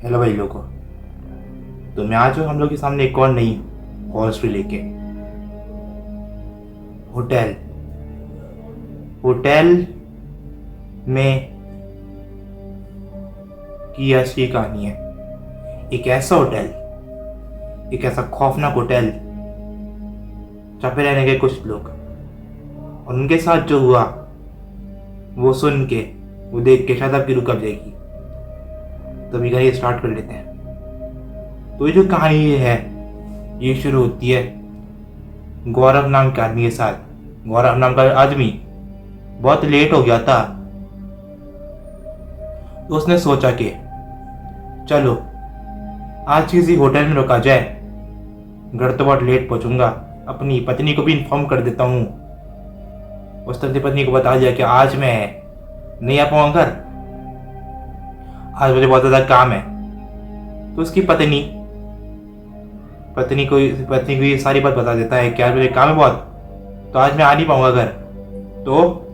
Hello भाई लोगों। तो मैं आज हूँ हम लोग के सामने एक और नई हॉरर स्टोरी लेके। होटल होटल में की असली कहानी है। एक ऐसा होटल, एक ऐसा खौफनाक होटल जहाँ पे रहने गए कुछ लोग, और उनके साथ जो हुआ वो सुन के, वो देख के शायद आपकी रुक अब जाएगी। तो अभी कहीं स्टार्ट कर लेते हैं। तो ये जो कहानी है ये शुरू होती है गौरव नाम के आदमी के साथ। गौरव नाम का आदमी बहुत लेट हो गया था, तो उसने सोचा कि चलो आज किसी होटल में रुका जाए। घर तो बहुत लेट पहुंचूंगा, अपनी पत्नी को भी इन्फॉर्म कर देता हूँ। उसने अपनी पत्नी को बता दिया कि आज मैं नहीं आ पाऊंगा घर, आज मुझे बहुत ज़्यादा काम है। तो उसकी पत्नी को ये सारी बात बता देता है कि आज मुझे काम है बहुत, तो आज मैं आ नहीं पाऊंगा घर, तो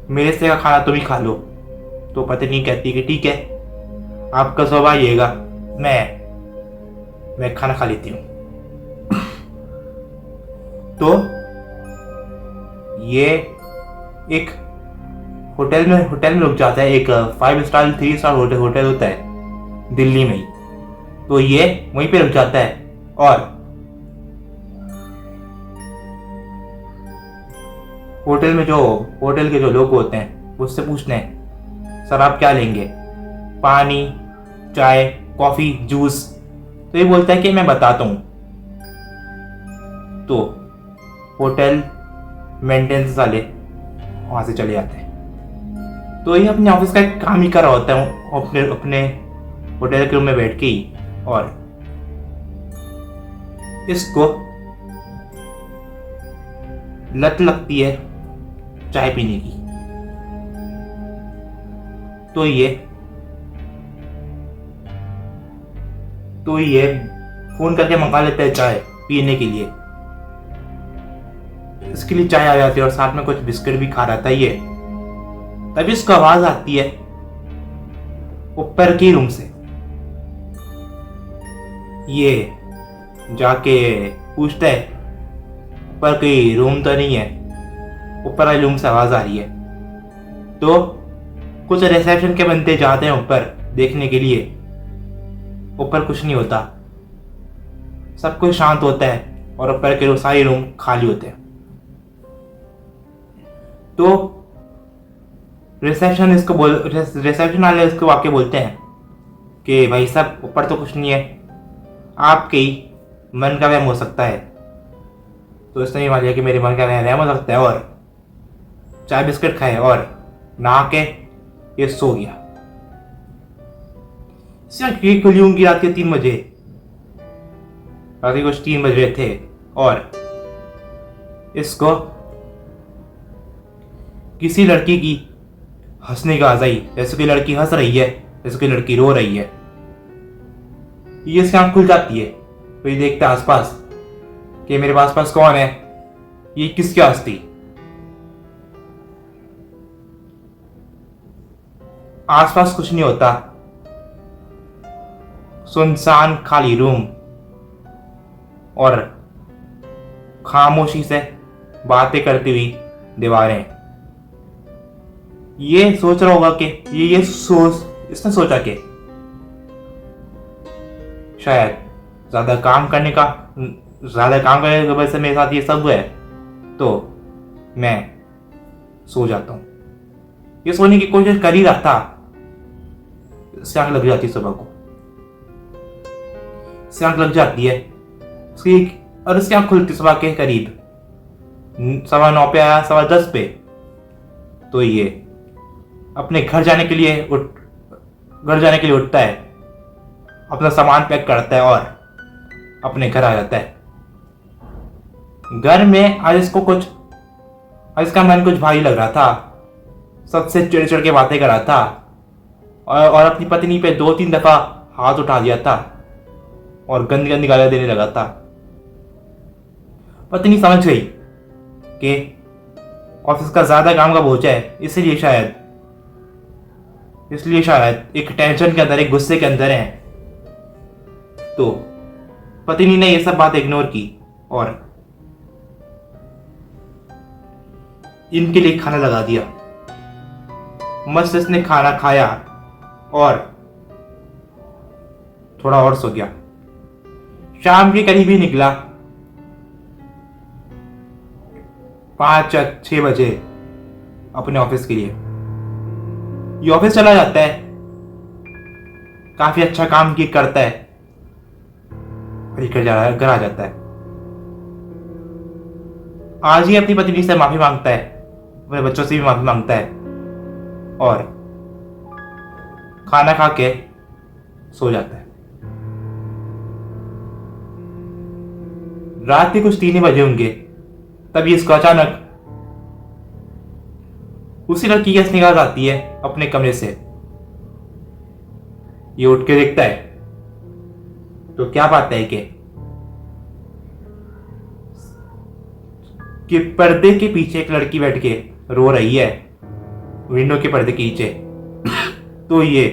मेरे से का खाना तुम ही खा लो। तो पत्नी कहती है कि ठीक है, आपका सुबह आइएगा, मैं खाना खा लेती हूँ। तो ये एक होटल में रुक जाता है। एक 5 स्टार 3 स्टार होटल होता है दिल्ली में ही। तो ये वहीं पे रुक जाता है और होटल के जो लोग होते हैं उससे पूछते हैं, सर आप क्या लेंगे, पानी, चाय, कॉफी, जूस? तो ये बोलता है कि मैं बताता हूँ। तो होटल मेंटेनेंस वाले वहां से चले जाते हैं। तो ये अपने ऑफिस का एक काम ही कर रहा होता है अपने होटल के रूम में बैठ के ही, और इसको लत लगती है चाय पीने की। तो ये फोन करके मंगा लेता है चाय पीने के लिए। इसके लिए चाय आ जाती है और साथ में कुछ बिस्किट भी खा रहा था ये। तभी इसको आवाज आती है ऊपर की रूम से। ये जाके पूछता है ऊपर कोई रूम तो नहीं है, ऊपर वाली रूम से आवाज आ रही है। तो कुछ रिसेप्शन के बंदे जाते हैं ऊपर देखने के लिए। ऊपर कुछ नहीं होता, सब कुछ शांत होता है और ऊपर के सारे रूम खाली होते हैं। तो रिसेप्शन वाले इसको वाक्य बोलते हैं कि भाई साहब ऊपर तो कुछ नहीं है, आपके ही मन का वहम हो सकता है। तो इसने ये मान लिया कि मेरे मन का वहम हो सकता है, और चाय बिस्किट खाए और नहा के ये सो गया। इसकी खुली होंगी रात के 3 बजे, रात के कुछ 3 बज रहे थे, और इसको किसी लड़की की हंसने की आवाज आई। जैसे कोई लड़की हंस रही है, जैसे कोई लड़की रो रही है। ये इसकी आंख खुल जाती है, तो ये देखता है आसपास कि मेरे आसपास कौन है, ये किसकी आवाज थी। आसपास कुछ नहीं होता, सुनसान खाली रूम और खामोशी से बातें करती हुई दीवारें। ये सोच रहा होगा कि इसने सोचा कि शायद ज्यादा काम करने की वजह से मेरे साथ ये सब है, तो मैं सो जाता हूं। ये सोने की कोशिश कर ही रहा था, इसकी आंख लग जाती है सुबह को। इसकी आंख लग जाती है और इसकी आंख खुलती सुबह के करीब 9:15 पे आया, 10:15 पे। तो ये अपने घर जाने के लिए उठता है, अपना सामान पैक करता है और अपने घर आ जाता है। घर में आज इसका मन कुछ भारी लग रहा था, सबसे चिढ़ के बातें कर रहा था, और अपनी पत्नी पे 2-3 दफा हाथ उठा दिया था और गंदी गंदी गालियां देने लगा था। पत्नी समझ गई कि ऑफिस का ज्यादा काम का बोझ है, इसलिए शायद एक टेंशन के अंदर, एक गुस्से के अंदर है, तो पत्नी ने यह सब बात इग्नोर की और इनके लिए खाना लगा दिया। मस्त इसने खाना खाया और थोड़ा और सो गया। शाम के करीब ही निकला 5 या 6 बजे अपने ऑफिस के लिए। ये ऑफिस चला जाता है, काफी अच्छा काम की करता है, घर आ जाता है। आज ही अपनी पत्नी से माफी मांगता है, अपने बच्चों से भी माफी मांगता है और खाना खा के सो जाता है। रात के कुछ 3 ही बजे होंगे, तभी इसको अचानक उसी लड़की की निगाह आती है अपने कमरे से। ये उठ के देखता है तो क्या पाता है कि पर्दे के पीछे एक लड़की बैठ के रो रही है, विंडो के पर्दे के नीचे। तो ये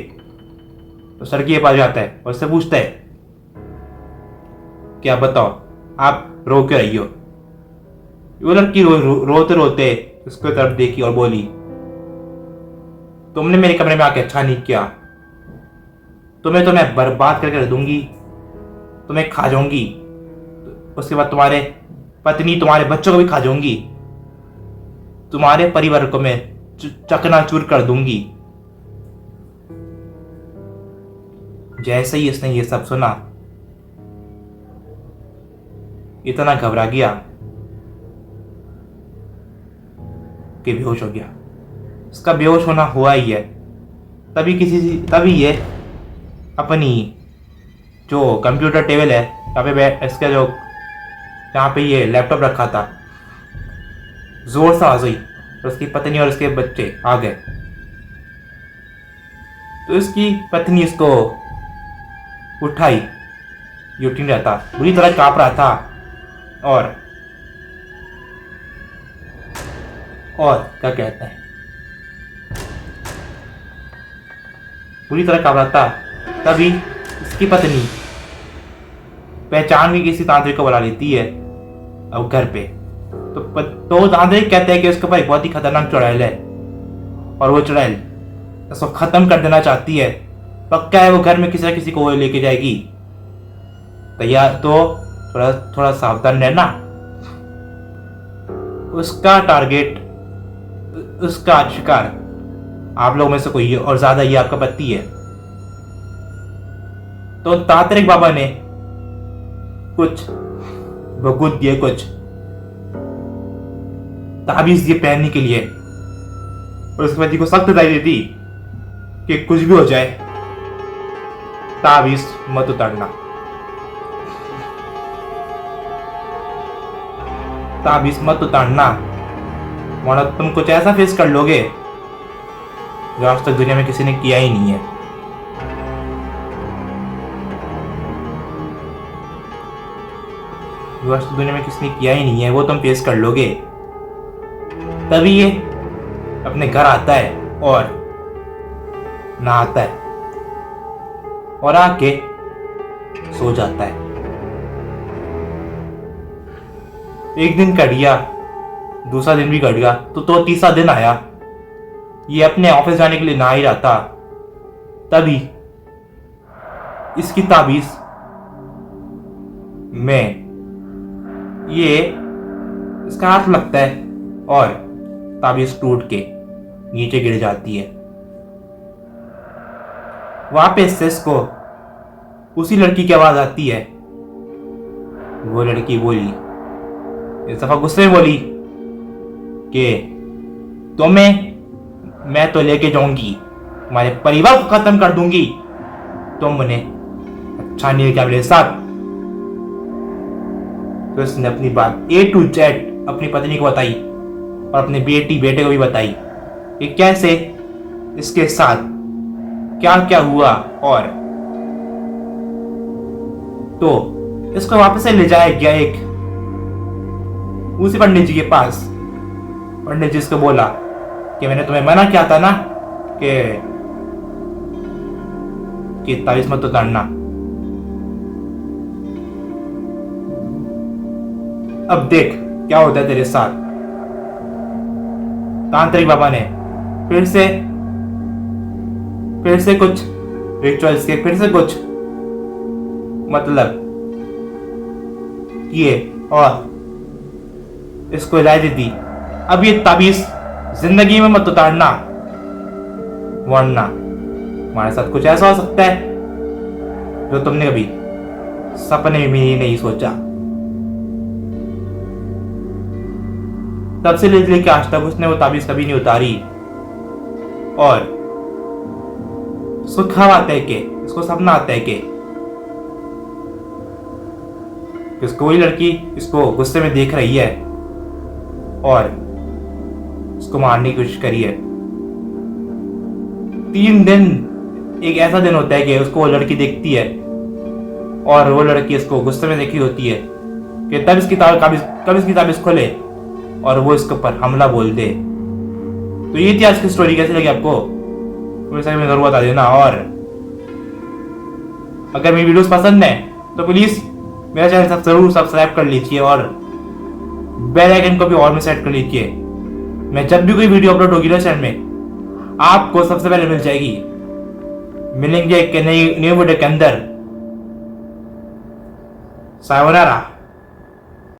तो सर के पास जाता है और उससे पूछता है, क्या बताओ आप रो क्यों रही हो? वो लड़की रोते रोते उसको तरफ देखी और बोली, तुमने मेरे कमरे में आके अच्छा नहीं किया, तुम्हें तो मैं बर्बाद करके रख दूंगी, तुम्हें खा जाऊंगी, उसके बाद तुम्हारे पत्नी तुम्हारे बच्चों को भी खा जाऊंगी, तुम्हारे परिवार को मैं चकनाचूर कर दूंगी। जैसे ही इसने ये सब सुना, इतना घबरा गया कि बेहोश हो गया। इसका बेहोश होना हुआ ही है। तभी ये अपनी जो कंप्यूटर टेबल है, यहाँ पे इसका जो जहाँ पे ये लैपटॉप रखा था, जोर से आवाज हुई तो उसकी पत्नी और उसके बच्चे आ गए। तो इसकी पत्नी इसको उठाई, ये उठ नहीं रहा था, बुरी तरह कांप रहा था और क्या कहता है, बुरी तरह कांप रहा था। तभी इसकी पत्नी पहचान के किसी तांत्रिक को बुला लेती है अब घर पे। तो तांत्रिक कहते हैं कि उसके ऊपर एक बहुत ही खतरनाक चुड़ैल है और वो चुड़ैल उसको खत्म कर देना चाहती है। पक्का है वो घर में किसी न किसी को लेके जाएगी। तैयार तो थोड़ा सावधान रहना। उसका टारगेट, उसका शिकार आप लोगों में से कोई है और ज्यादा ये आपका पति है। तो तांत्रिक बाबा ने कुछ भगुत दिए, कुछ ताबीज दिए पहनने के लिए और उसके पति को सख्त हिदायत दी कि कुछ भी हो जाए ताबीज मत उतारना, ताबीज मत उतारना, वरना तुम कुछ ऐसा फेस कर लोगे जो आज तक दुनिया में किसी ने किया ही नहीं है। जो आज तक दुनिया में किसी ने किया ही नहीं है वो तुम फेस कर लोगे। तभी ये अपने घर आता है और नहाता है और आके सो जाता है। एक दिन कट गया, दूसरा दिन भी कट गया, तो तीसरा दिन आया। ये अपने ऑफिस जाने के लिए नहा ही रहा था। तभी इसकी ताबीज में ये इसका हाथ लगता है और ताबीज टूट के नीचे गिर जाती है। वापस से इसको उसी लड़की की आवाज आती है। वो लड़की बोली, इस दफा गुस्से में बोली कि तुम्हें मैं तो लेके जाऊंगी, तुम्हारे परिवार को खत्म कर दूंगी, तुम उन्हें अच्छा नहीं किया मेरे साथ। तो इसने अपनी बात A to Z अपनी पत्नी को बताई और अपने बेटे को भी बताई कि कैसे इसके साथ क्या क्या हुआ। और तो इसको वापस से ले जाया गया एक उसी पंडित जी के पास। पंडित जी इसको बोला कि मैंने तुम्हें मना किया था ना कि ताबीज मत उतारना। अब देख क्या होता है तेरे साथ। तांत्रिक बाबा ने फिर से कुछ रिचुअल्स के, फिर से कुछ मतलब किए और इसको हिदायत दी, अब ये ताबीज जिंदगी में मत उतारना, वरना हमारे साथ कुछ ऐसा हो सकता है जो तुमने कभी सपने में भी नहीं सोचा। तब से लेके आज तक उसने वो ताबीज कभी नहीं उतारी और सुखा आता है कि इसको सपना आता है कि कोई लड़की इसको गुस्से में देख रही है और इसको मारने की कोशिश करी है। 3 दिन एक ऐसा दिन होता है कि उसको वो लड़की देखती है और वो लड़की इसको गुस्से में देखी होती है कि तब इसकी ताबीज खोले और वो इसके ऊपर हमला बोल दे। तो ये थी आज की स्टोरी। कैसी लगी आपको में जरूर बता देना, और अगर मेरी वीडियोस पसंद है तो प्लीज मेरा चैनल जरूर सब्सक्राइब कर लीजिए और बेल आइकन को भी ऑल में सेट कर लीजिए। मैं जब भी कोई वीडियो अपलोड होगी ना चैनल में आपको सबसे पहले मिल जाएगी। मिलेंगे एक नई वीडियो के अंदर। सायोनारा।